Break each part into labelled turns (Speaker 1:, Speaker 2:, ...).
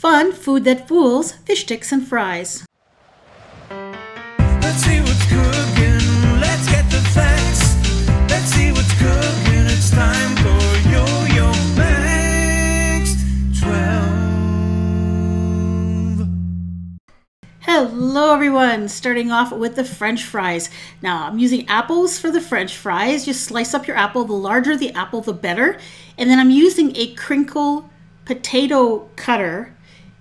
Speaker 1: Fun food that fools, fish sticks and fries.
Speaker 2: Let's see what's cooking, let's get the facts. Let's see what's cooking, it's time for yoyomax12.
Speaker 1: Hello everyone, starting off with the French fries. Now I'm using apples for the French fries. Just slice up your apple, the larger the apple the better. And then I'm using a crinkle potato cutter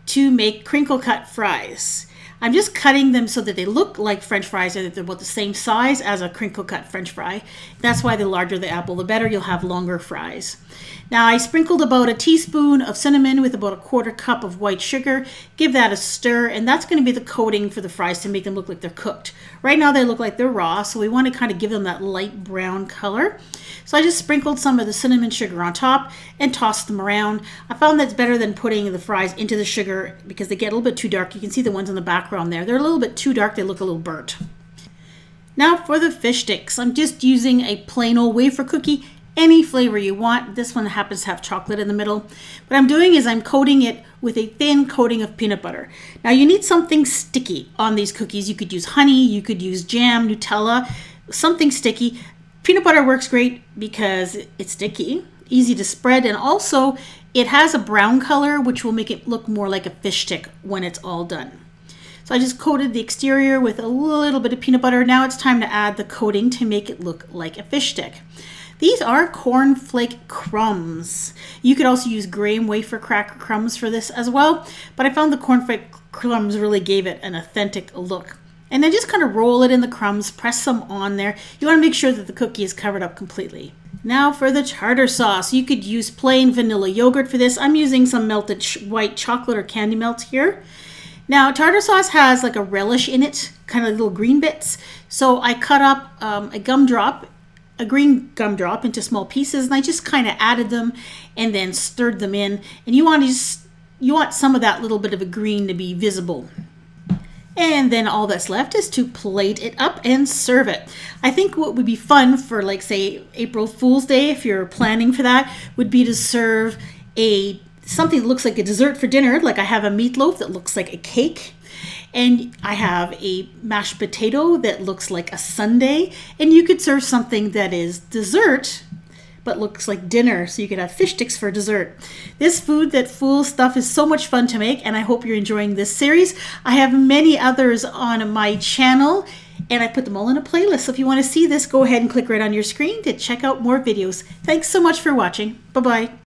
Speaker 1: to make crinkle cut fries. I'm just cutting them so that they look like French fries and that they're about the same size as a crinkle cut French fry. That's why the larger the apple, the better. You'll have longer fries. Now I sprinkled about a teaspoon of cinnamon with about a quarter cup of white sugar. Give that a stir, and that's going to be the coating for the fries to make them look like they're cooked. Right now they look like they're raw, so we want to kind of give them that light brown color. So I just sprinkled some of the cinnamon sugar on top and tossed them around. I found that's better than putting the fries into the sugar because they get a little bit too dark. You can see the ones in the background there. They're a little bit too dark. They look a little burnt. Now for the fish sticks. I'm just using a plain old wafer cookie, any flavor you want. This one happens to have chocolate in the middle. What I'm doing is I'm coating it with a thin coating of peanut butter. Now you need something sticky on these cookies. You could use honey, you could use jam, Nutella, something sticky. Peanut butter works great because it's sticky, easy to spread, and also it has a brown color which will make it look more like a fish stick when it's all done. So I just coated the exterior with a little bit of peanut butter. Now it's time to add the coating to make it look like a fish stick. These are cornflake crumbs. You could also use graham wafer cracker crumbs for this as well, but I found the cornflake crumbs really gave it an authentic look. And then just kind of roll it in the crumbs, press some on there. You want to make sure that the cookie is covered up completely. Now for the tartar sauce. You could use plain vanilla yogurt for this. I'm using some melted white chocolate or candy melt here. Now tartar sauce has like a relish in it, kind of little green bits. So I cut up a green gumdrop into small pieces, and I just kind of added them and then stirred them in. And you want some of that little bit of a green to be visible. And then all that's left is to plate it up and serve it. I think what would be fun for, like, say, April Fool's Day, if you're planning for that, would be to serve something that looks like a dessert for dinner. Like I have a meatloaf that looks like a cake, and I have a mashed potato that looks like a sundae, and you could serve something that is dessert but looks like dinner, so you could have fish sticks for dessert. This food that fools stuff is so much fun to make, and I hope you're enjoying this series. I have many others on my channel, and I put them all in a playlist. So if you want to see this, go ahead and click right on your screen to check out more videos. Thanks so much for watching. Bye-bye.